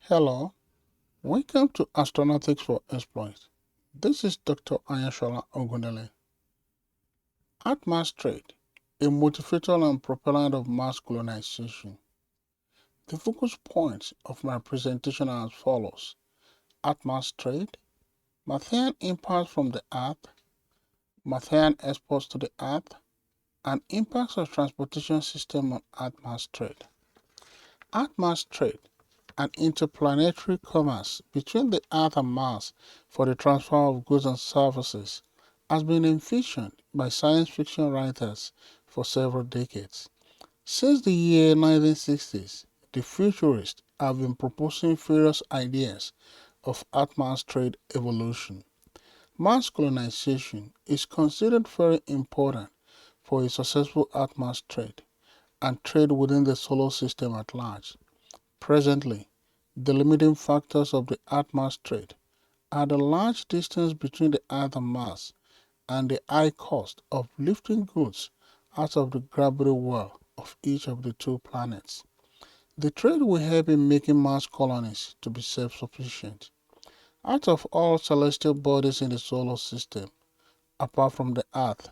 Hello, welcome to Astronautics for Exploits. This is Dr. Ayashola Ogundele. At Mars Trade, a motivator and propellant of Mars colonization. The focus points of my presentation are as follows. At Mars Trade, Martian impacts from the Earth, Martian exports to the Earth, and impacts of transportation system on Earth Mars Trade. Earth Mars Trade, an interplanetary commerce between the Earth and Mars for the transfer of goods and services, has been envisioned by science fiction writers for several decades. Since the year 1960s, the Futurists have been proposing various ideas of Earth-Mars trade evolution. Mars colonization is considered very important for a successful Earth-Mars trade and trade within the solar system at large. Presently, the limiting factors of the Earth-Mars trade are the large distance between the Earth and Mars and the high cost of lifting goods out of the gravity well of each of the two planets. The trade will help in making Mars colonies to be self-sufficient. Out of all celestial bodies in the solar system, apart from the Earth,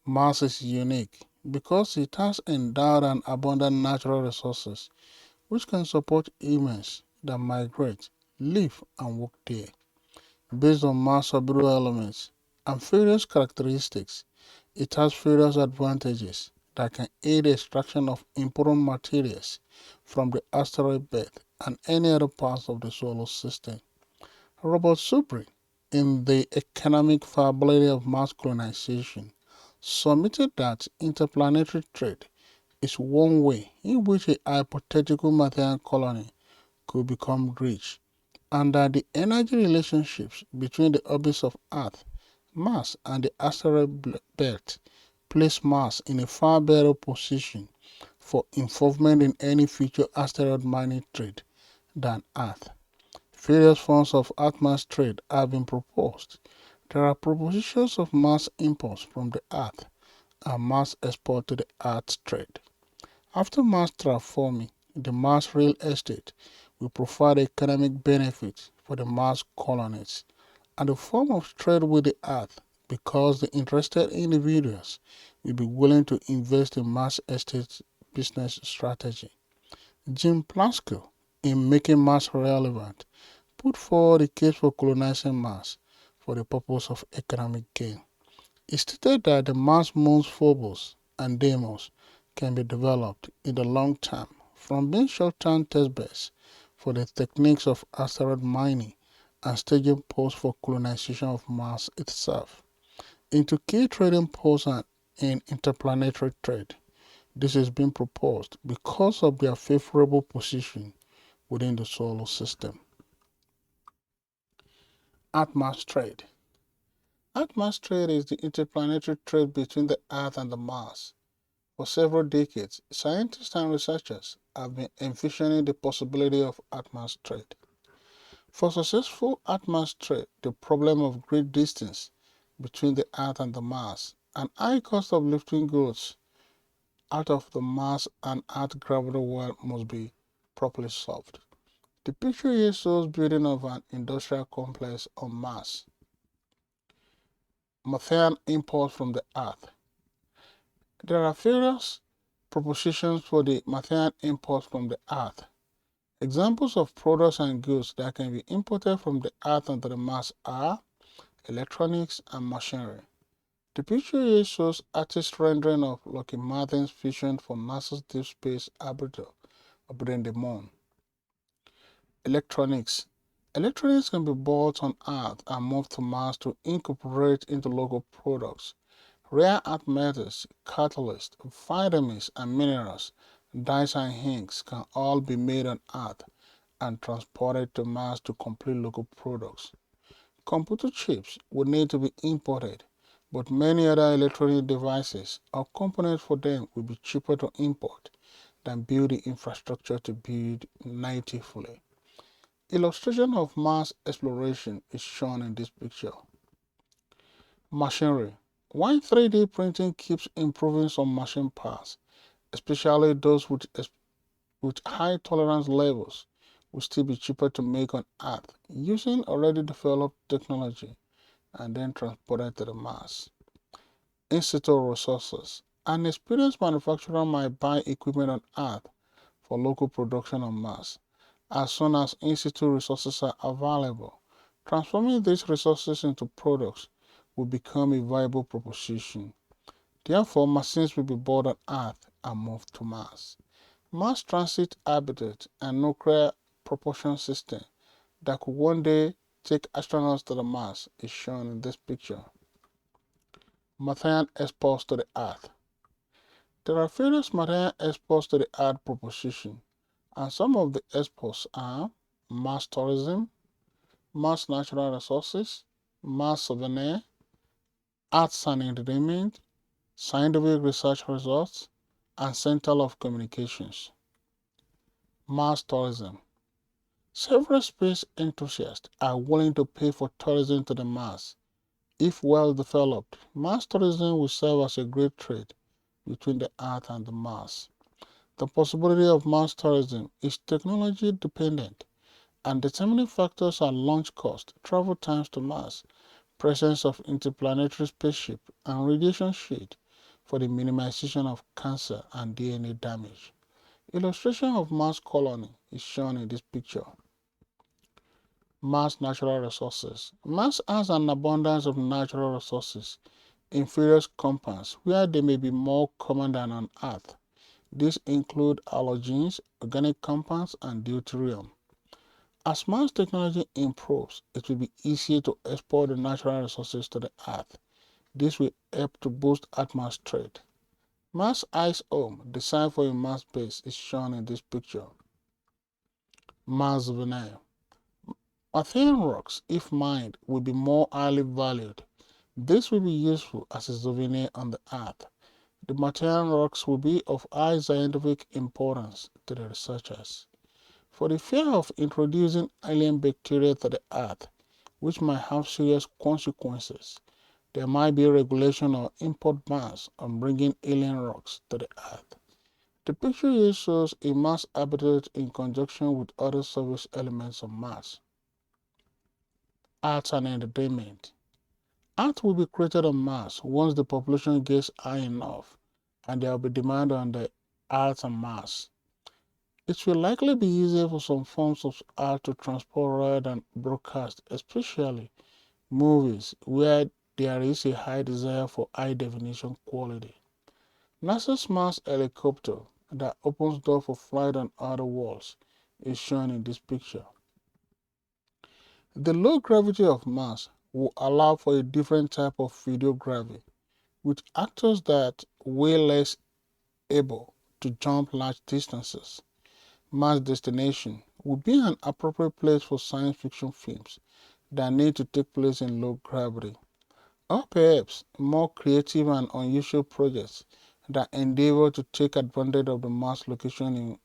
Mars is unique because it has endowed and abundant natural resources which can support humans that migrate, live, and work there. Based on Mars orbital elements and various characteristics, it has various advantages that can aid the extraction of important materials from the asteroid belt and any other parts of the solar system. Robert Supri, in The Economic Viability of Mars Colonization, submitted that interplanetary trade is one way in which a hypothetical Martian colony could become rich, and that the energy relationships between the orbits of Earth, Mars, and the asteroid belt place Mars in a far better position for involvement in any future asteroid mining trade than Earth. Various forms of Earth-Mars trade have been proposed. There are propositions of Mars imports from the Earth and Mars export to the Earth trade. After Mars terraforming, the Mars real estate will provide economic benefits for the Mars colonies and a form of trade with the Earth because the interested individuals will be willing to invest in Mars estate business strategy. Jim Plasko, in Making Mars Relevant, put forward a case for colonizing Mars for the purpose of economic gain. He stated that the Mars moons Phobos and Deimos can be developed in the long term from being short-term testbeds for the techniques of asteroid mining and staging posts for colonization of Mars itself into key trading posts and in interplanetary trade. This is being proposed because of their favorable position within the solar system. Earth-Mars trade. Earth-Mars trade is the interplanetary trade between the Earth and the Mars. For several decades, scientists and researchers have been envisioning the possibility of Earth-Mars trade. For successful Earth-Mars trade, the problem of great distance between the Earth and the Mars and high cost of lifting goods out of the Mars and Earth gravity well must be properly solved. The picture here shows building of an industrial complex on Mars. Methane imports from the Earth. There are various propositions for the methane imports from the Earth. Examples of products and goods that can be imported from the Earth onto the Mars are electronics and machinery. The picture here shows artist rendering of Lockheed Martin's vision for NASA's Deep Space Orbital orbiting the Moon. Electronics. Electronics can be bought on Earth and moved to Mars to incorporate into local products. Rare earth metals, catalysts, vitamins, and minerals, dyes and inks can all be made on Earth and transported to Mars to complete local products. Computer chips would need to be imported, but many other electronic devices or components for them will be cheaper to import than build the infrastructure to build natively. Illustration of Mars exploration is shown in this picture. Machinery. While 3D printing keeps improving some machine parts, especially those with high tolerance levels, will still be cheaper to make on Earth using already developed technology and then transported to the Mars. In-situ resources. An experienced manufacturer might buy equipment on Earth for local production on Mars. As soon as in-situ resources are available, transforming these resources into products will become a viable proposition. Therefore, machines will be bought on Earth and moved to Mars. Mars transit habitat and nuclear propulsion system that could one day take astronauts to the Mars is shown in this picture. Methane exports to the Earth. There are various methane exports to the Earth proposition, and some of the exports are Mars tourism, Mars natural resources, Mars souvenir, arts and entertainment, scientific research results, and center of communications. Mars tourism. Several space enthusiasts are willing to pay for tourism to the Mars. If well developed, Mars tourism will serve as a great trade between the Earth and the Mars. The possibility of Mars tourism is technology dependent, and determining factors are launch cost, travel times to Mars, presence of interplanetary spaceship, and radiation shield for the minimization of cancer and DNA damage. Illustration of Mars colony is shown in this picture. Mars natural resources. Mars has an abundance of natural resources in various compounds where they may be more common than on Earth. These include halogens, organic compounds, and deuterium. As Mars technology improves, it will be easier to export the natural resources to the Earth. This will help to boost Earth Mars trade. Mars Ice Home, designed for a Mars base, is shown in this picture. Mars Veneer. Methane rocks, if mined, will be more highly valued. This will be useful as a souvenir on the Earth. The methane rocks will be of high scientific importance to the researchers. For the fear of introducing alien bacteria to the Earth, which might have serious consequences, there might be regulation or import bans on bringing alien rocks to the Earth. The picture here shows a Mars habitat in conjunction with other surface elements of Mars. Arts and entertainment. Art will be created on Mars once the population gets high enough, and there will be demand on the art on Mars. It will likely be easier for some forms of art to transport rather than broadcast, especially movies where there is a high desire for high definition quality. NASA's Mars helicopter that opens doors for flight on other worlds is shown in this picture. The low gravity of Mars will allow for a different type of videography, with actors that way less able to jump large distances. Mars destination would be an appropriate place for science fiction films that need to take place in low gravity, or perhaps more creative and unusual projects that endeavor to take advantage of the Mars location in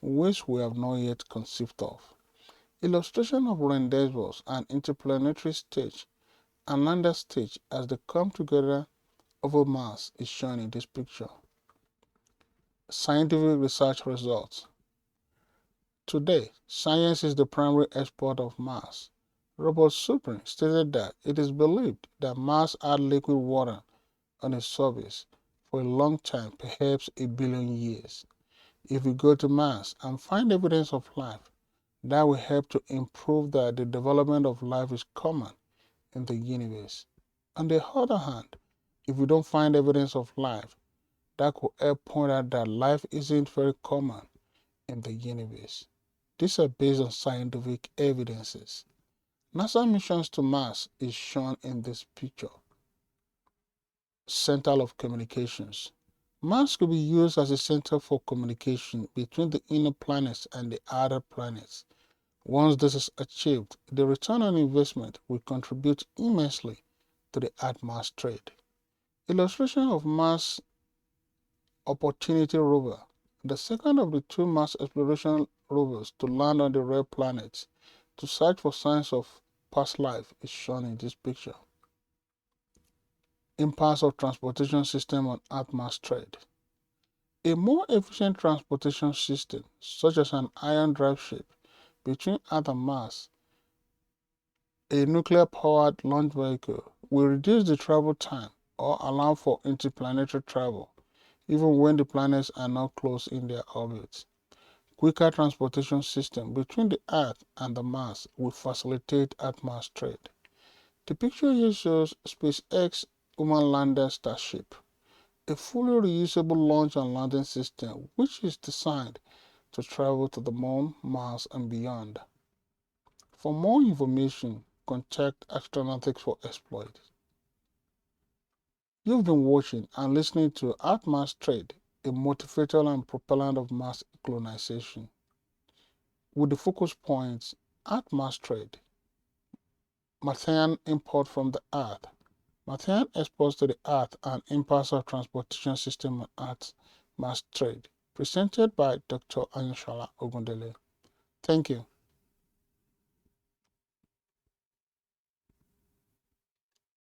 ways we have not yet conceived of. Illustration of rendezvous and interplanetary stage and lander stage as they come together over Mars is shown in this picture. Scientific research results. Today, science is the primary export of Mars. Robert Suprin stated that it is believed that Mars had liquid water on its surface for a long time, perhaps a billion years. If we go to Mars and find evidence of life, that will help to improve that the development of life is common in the universe. On the other hand, if we don't find evidence of life, that could help point out that life isn't very common in the universe. These are based on scientific evidences. NASA missions to Mars is shown in this picture. Center of communications. Mars could be used as a center for communication between the inner planets and the outer planets. Once this is achieved, the return on investment will contribute immensely to the Earth-Mars trade. Illustration of Mars Opportunity rover, the second of the two Mars exploration rovers to land on the red planet to search for signs of past life, is shown in this picture. Impasse of transportation system on Earth-Mars trade. A more efficient transportation system, such as an iron drive ship, between Earth and Mars, a nuclear-powered launch vehicle will reduce the travel time or allow for interplanetary travel, even when the planets are not close in their orbits. Quicker transportation system between the Earth and the Mars will facilitate Earth-Mars trade. The picture here shows SpaceX human-landed Starship, a fully reusable launch and landing system which is designed to travel to the Moon, Mars, and beyond. For more information, contact Astronautics for Exploit. You've been watching and listening to Earth-Mars Trade, a motivator and propellant of Mars colonization. With the focus points, Earth-Mars Trade, methane import from the Earth, methane exports to the Earth and impacts of transportation system on Earth-Mars Trade, presented by Dr. Anyashola Ogundele. Thank you.